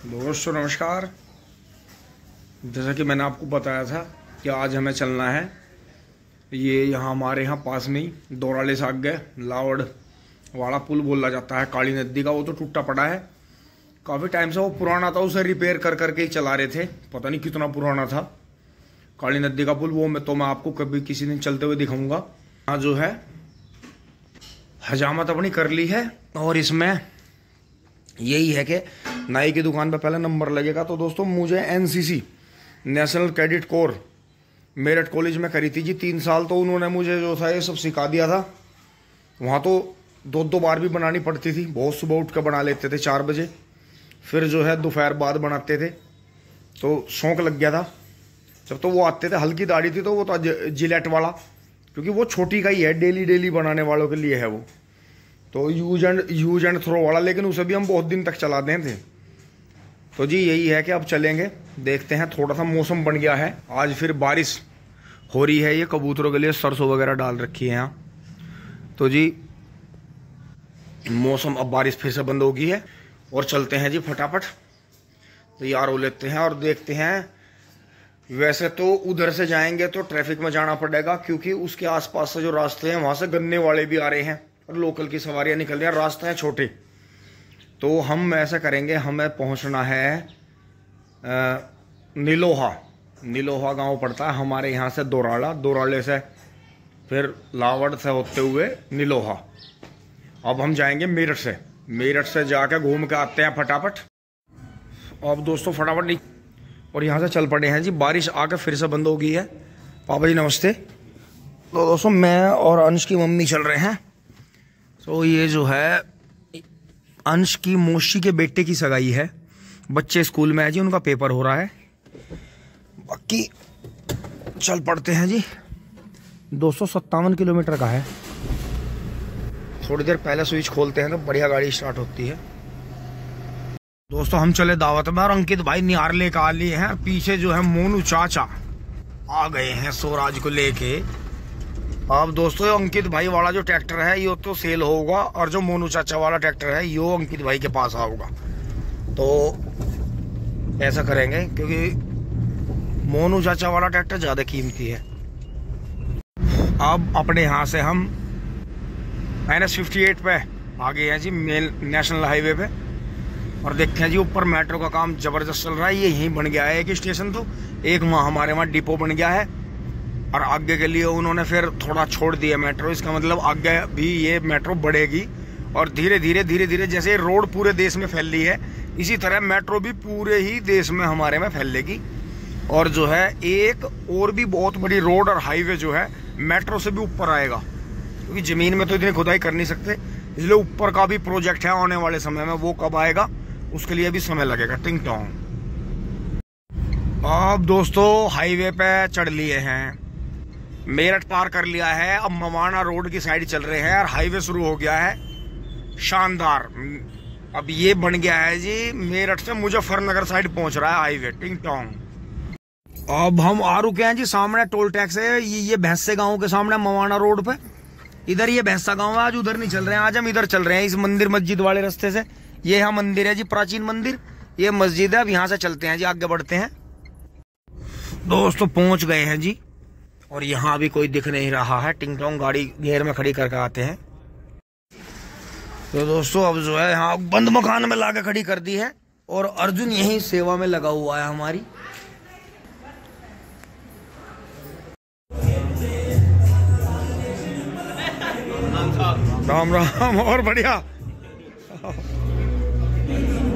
दोस्तों नमस्कार। जैसा कि मैंने आपको बताया था कि आज हमें चलना है ये यहाँ हमारे यहाँ पास में ही दोराले से आगे लावड़ वाला पुल बोला जाता है काली नदी का। वो तो टूटा पड़ा है, काफ़ी टाइम से वो पुराना था, उसे रिपेयर कर करके ही चला रहे थे। पता नहीं कितना पुराना था काली नदी का पुल। वो मैं आपको कभी किसी दिन चलते हुए दिखाऊंगा। यहाँ जो है हजामत अपनी कर ली है और इसमें यही है कि नाई की दुकान पे पहले नंबर लगेगा। तो दोस्तों मुझे NCC national cadet corps Meerut college में करी थी जी 3 साल। तो उन्होंने मुझे जो था ये सब सिखा दिया था। वहाँ तो 2-2 बार भी बनानी पड़ती थी। बहुत सुबह उठ कर बना लेते थे 4 बजे, फिर जो है दोपहर बाद बनाते थे। तो शौक लग गया था। जब तो वो आते थे, हल्की दाढ़ी थी तो वो था जिलेट वाला, क्योंकि वो छोटी का ही है, डेली बनाने वालों के लिए है वो। तो यूज एंड थ्रो वाला, लेकिन उसे भी हम बहुत दिन तक चलाते थे। तो जी यही है कि अब चलेंगे, देखते हैं। थोड़ा सा मौसम बन गया है, आज फिर बारिश हो रही है। ये कबूतरों के लिए सरसों वगैरह डाल रखी है यहाँ। तो जी मौसम, अब बारिश फिर से बंद हो गई है और चलते हैं जी फटाफट तैयार हो लेते हैं और देखते हैं। वैसे तो उधर से जाएंगे तो ट्रैफिक में जाना पड़ेगा, क्योंकि उसके आसपास से जो रास्ते हैं वहाँ से गन्ने वाले भी आ रहे हैं और लोकल की सवारियाँ निकल रही हैं। रास्ते हैं छोटे, तो हम ऐसा करेंगे, हमें पहुँचना है नीलोहा गांव पड़ता है हमारे यहाँ से दोराले से फिर लावड़ से होते हुए नीलोहा। अब हम जाएंगे मेरठ से जाकर घूम के आते हैं फटाफट। अब दोस्तों फटाफट नहीं, और यहाँ से चल पड़े हैं जी। बारिश आकर फिर से बंद हो गई है। पापा जी नमस्ते। तो दोस्तों मैं और अंश की मम्मी चल रहे हैं। तो ये जो है अंश की मौसी के बेटे की सगाई है। बच्चे स्कूल में है जी, उनका पेपर हो रहा है। बाकी चल पड़ते हैं जी। 257 किलोमीटर का है। थोड़ी देर पहले स्विच खोलते हैं तो बढ़िया गाड़ी स्टार्ट होती है। दोस्तों हम चले दावत में और अंकित भाई निहार लेकर आ लिए हैं। पीछे जो है मोनू चाचा आ गए हैं स्वराज को लेके। अब दोस्तों अंकित भाई वाला जो ट्रैक्टर है ये तो सेल होगा, और जो मोनू चाचा वाला ट्रैक्टर है ये अंकित भाई के पास आऊगा। तो ऐसा करेंगे, क्योंकि मोनू चाचा वाला ट्रैक्टर ज्यादा कीमती है। अब अपने यहाँ से हम -58 पे आ गए हैं जी, मेन नेशनल हाईवे पे। और देखते हैं जी ऊपर मेट्रो का काम जबरदस्त चल रहा है। ये यहीं बन गया है एक स्टेशन, तो एक हमारे वहाँ डिपो बन गया है। और आगे के लिए उन्होंने फिर थोड़ा छोड़ दिया मेट्रो। इसका मतलब आगे भी ये मेट्रो बढ़ेगी और धीरे धीरे जैसे रोड पूरे देश में फैल रही है, इसी तरह मेट्रो भी पूरे ही देश में हमारे में फैलेगी। और जो है एक और भी बहुत बड़ी रोड और हाईवे जो है मेट्रो से भी ऊपर आएगा, क्योंकि जमीन में तो इतनी खुदाई कर नहीं सकते, इसलिए ऊपर का भी प्रोजेक्ट है आने वाले समय में। वो कब आएगा उसके लिए भी समय लगेगा। टिंग टोंग। अब दोस्तों हाईवे पे चढ़ लिए हैं, मेरठ पार कर लिया है। अब मवाना रोड की साइड चल रहे हैं और हाईवे शुरू हो गया है शानदार। अब ये बन गया है जी, मेरठ से मुजफ्फरनगर साइड पहुंच रहा है हाईवे। टिंग टोंग। अब हम आ रुके हैं जी, सामने टोल टैक्स है। ये भैंसे गांव के सामने मवाना रोड पे, इधर ये भैंसा गांव है। आज उधर नहीं चल रहे हैं, आज हम इधर चल रहे हैं इस मंदिर मस्जिद वाले रास्ते से। ये यहाँ मंदिर है जी, प्राचीन मंदिर, ये मस्जिद है। अब यहाँ से चलते हैं जी, आगे बढ़ते हैं। दोस्तों पहुंच गए हैं जी, और यहाँ अभी कोई दिख नहीं रहा है। टिंग टोंग गाड़ी घेर में खड़ी करके आते हैं। तो दोस्तों अब जो है यहाँ बंद मकान में लाके खड़ी कर दी है, और अर्जुन यही सेवा में लगा हुआ है हमारी। राम राम। और बढ़िया।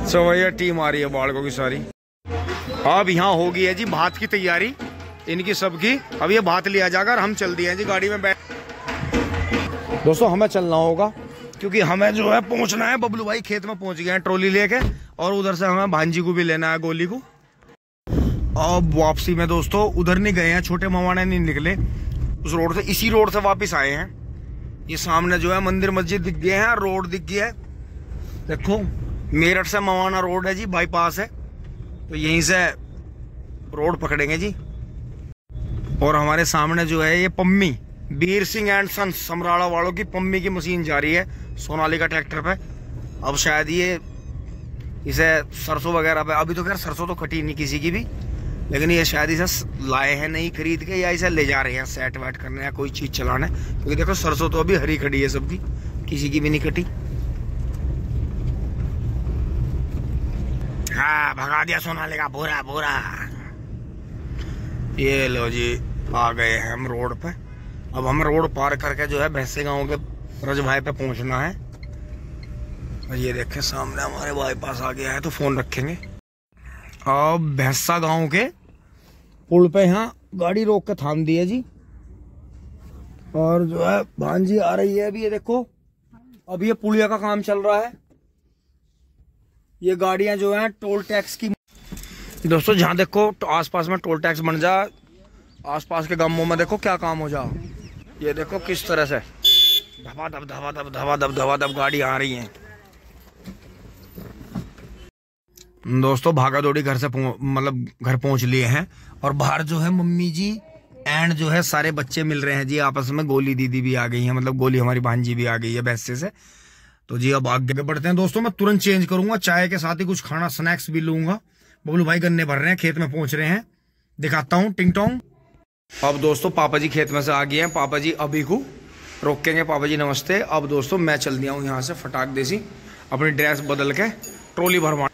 तो भैया टीम आ रही है बालकों की सारी। अब यहाँ हो गई है जी भात की तैयारी इनकी सबकी। अब ये भात लिया जाकर हम चल दिए हैं जी गाड़ी में बैठ। दोस्तों हमें चलना होगा, क्योंकि हमें जो है पहुंचना है। बबलू भाई खेत में पहुंच गए हैं ट्रॉली लेके, और उधर से हमें भांजी को भी लेना है, गोली को। अब वापसी में दोस्तों उधर नहीं गए हैं, छोटे मवाने नहीं निकले उस रोड से, इसी रोड से वापिस आए हैं। ये सामने जो है मंदिर मस्जिद दिख गए हैं, रोड दिख गया है। देखो मेरठ से मवाना रोड है जी, बाईपास है। तो यहीं से रोड पकड़ेंगे जी। और हमारे सामने जो है ये पम्मी वीर सिंह एंड सन्स समराला वालों की पम्मी की मशीन जा रही है सोनालिका ट्रैक्टर पे। अब शायद ये इसे सरसों वगैरह पे, अभी तो खैर सरसों तो कटी नहीं किसी की भी, लेकिन ये शायद इसे लाए हैं नहीं खरीद के, या इसे ले जा रहे हैं सेट वेट करने या कोई चीज चलाने, क्योंकि देखो सरसों तो अभी हरी खड़ी है सबकी, किसी की भी नहीं कटी। हाँ भगा दिया सोनाली का बोरा बोरा। ये लो जी आ गए हैं हम रोड पे। अब हम रोड पार करके जो है भैंसे गांव के रजभाई पे पहुंचना है। और ये देखें सामने हमारे बाईपास आ गया है, तो फोन रखेंगे। अब भैंसा गांव के पुल पे यहाँ गाड़ी रोक के थाम दी है जी, और जो है भांजी आ रही है अभी। ये देखो अब ये पुलिया का काम चल रहा है। ये गाड़ियां जो हैं टोल टैक्स की, दोस्तों जहाँ देखो तो आसपास में टोल टैक्स बन जा, आसपास के गांवों में देखो क्या काम हो जा। ये देखो किस तरह से धबाधब धबाधब धबाधब धबाधब गाड़ी आ रही हैं। दोस्तों भागा दौड़ी घर से मतलब घर पहुंच लिए हैं, और बाहर जो है मम्मी जी एंड जो है सारे बच्चे मिल रहे हैं जी आपस में। गोली दीदी भी आ गई है, मतलब गोली हमारी भांजी भी आ गई है भैंसे से। तो जी अब आगे बढ़ते हैं दोस्तों। मैं तुरंत चेंज करूंगा, चाय के साथ ही कुछ खाना स्नैक्स भी लूंगा। बबलू भाई गन्ने भर रहे हैं, खेत में पहुंच रहे हैं, दिखाता हूँ टिंग टोंग। अब दोस्तों पापा जी खेत में से आ गए हैं। पापा जी अभी को रोकेंगे। पापा जी नमस्ते। अब दोस्तों मैं चल दिया हूँ यहाँ से फटाक देसी, अपनी ड्रेस बदल के ट्रॉली भरवा।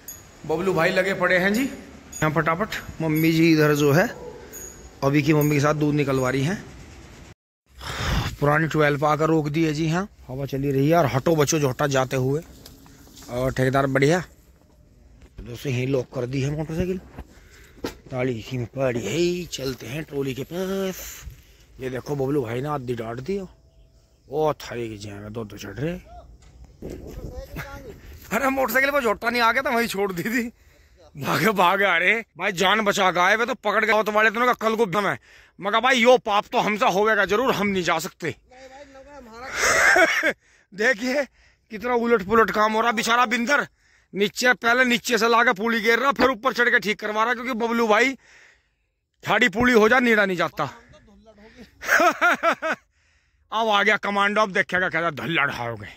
बबलू भाई लगे पड़े हैं जी यहाँ फटाफट। मम्मी जी इधर जो है अभी की मम्मी के साथ दूध निकलवा रही हैं। पुरानी 12 आकर रोक दी है जी। हाँ हवा चली रही है, और हटो बचो झोटा जाते हुए। और ठेकेदार बढ़िया दोस्तों यही लॉक कर दी है मोटरसाइकिल, ताली इसी में पड़ी है। चलते हैं ट्रॉली के पास। ये देखो बबलू भाई ने आधी डांट दी, ओ थारी की जगह दो चढ़ रहे। अरे मोटरसाइकिल पर झोटा नहीं आ गया था, वही छोड़ दी थी। भागे आ रहे भाई, जान बचा के आए वे तो पकड़ गए तुम्हारे तो कल को दम है। मगर भाई यो पाप तो हमसे होगा जरूर, हम नहीं जा सकते। देखिए कितना उलट पुलट काम हो रहा। बेचारा बिंदर नीचे, पहले नीचे से लाके पुली गिर रहा, फिर ऊपर चढ़ के ठीक करवा रहा, क्योंकि बबलू भाई ठाड़ी पुली हो जा नीड़ा नहीं जाता। अब आ गया कमांडो, अब देखेगा क्या धल्लड़ हाओगे।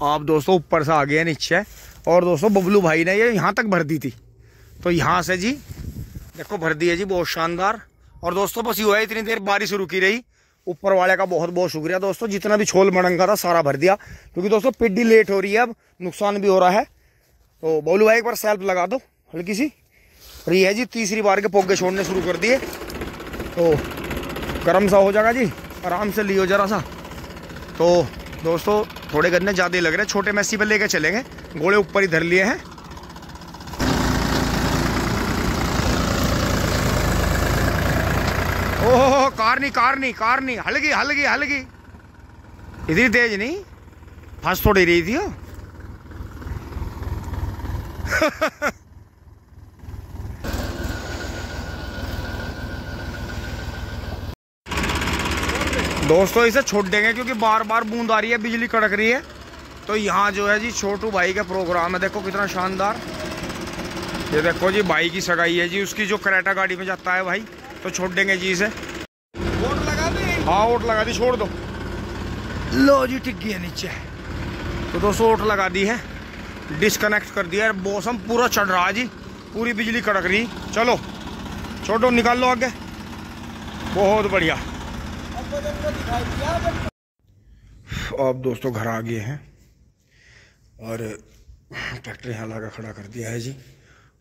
आप दोस्तों ऊपर से आ गए नीचे, और दोस्तों बबलू भाई ने ये यहाँ तक भर दी थी, तो यहाँ से जी देखो भर दी है जी, बहुत शानदार। और दोस्तों बस ये है, इतनी देर बारिश रुकी रही, ऊपर वाले का बहुत बहुत शुक्रिया दोस्तों। जितना भी छोल मड़ंगा था सारा भर दिया, क्योंकि दोस्तों पिड्डी लेट हो रही है, अब नुकसान भी हो रहा है। तो बबलू भाई एक बार सेल्फ लगा दो हल्की सी। और ये है जी तीसरी बार के पोगे छोड़ने शुरू कर दिए, तो गर्म सा हो जाएगा जी, आराम से लियो जरा सा। तो दोस्तों थोड़े गन्ने ज़्यादा लग रहे हैं, छोटे मैसी पे लेके चलेंगे, घोड़े ऊपर ही धर लिए हैं। ओहो कार नहीं हल्की हल्की, इतनी तेज नहीं, फंस थोड़ी रही थी। दोस्तों इसे छोड़ देंगे, क्योंकि बार बार बूंद आ रही है, बिजली कड़क रही है। तो यहाँ जो है जी छोटू भाई का प्रोग्राम है, देखो कितना शानदार। ये देखो जी भाई की सगाई है जी, उसकी जो करेटा गाड़ी में जाता है भाई, तो छोड़ देंगे जी इसे। वोट लगा दी? हाँ वोट लगा दी, छोड़ दो। लो जी टिक गई नीचे। तो दोस्तों वोट लगा दी है, डिस्कनेक्ट कर दिया है। मौसम पूरा चढ़ रहा है जी, पूरी बिजली कड़क रही। चलो छोटो निकाल लो आगे, बहुत बढ़िया। अब दोस्तों घर आ गए हैं, और ट्रैक्टर यहाँ लगा खड़ा कर दिया है जी।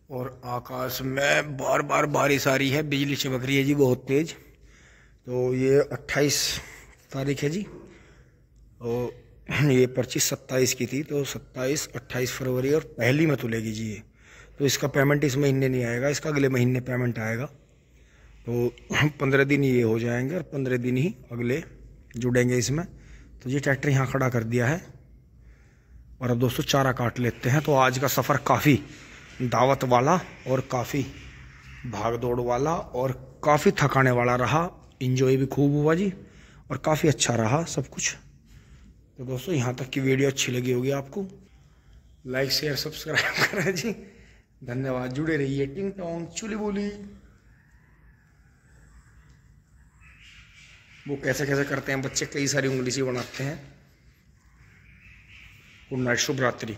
और आकाश में बार बार बारिश आ रही है, बिजली चमक रही है जी बहुत तेज। तो ये 28 तारीख है जी, और ये पर्ची 27 की थी, तो 27, 28 फरवरी और पहली में तुलेगी जी ये। तो इसका पेमेंट इस महीने नहीं आएगा, इसका अगले महीने पेमेंट आएगा। तो 15 दिन ये हो जाएंगे, और 15 दिन ही अगले जुड़ेंगे इसमें। तो ये ट्रैक्टर यहाँ खड़ा कर दिया है, और अब दोस्तों चारा काट लेते हैं। तो आज का सफ़र काफ़ी दावत वाला, और काफ़ी भाग दौड़ वाला, और काफ़ी थकाने वाला रहा। इंजॉय भी खूब हुआ जी, और काफ़ी अच्छा रहा सब कुछ। तो दोस्तों यहाँ तक की वीडियो अच्छी लगी होगी आपको, लाइक शेयर सब्सक्राइब करें जी। धन्यवाद, जुड़े रहिए। टिंग टोंग चुली बोली। वो कैसे कैसे करते हैं बच्चे, कई सारी उंगली सी बनाते हैं। गुड नाइट, शुभ रात्रि।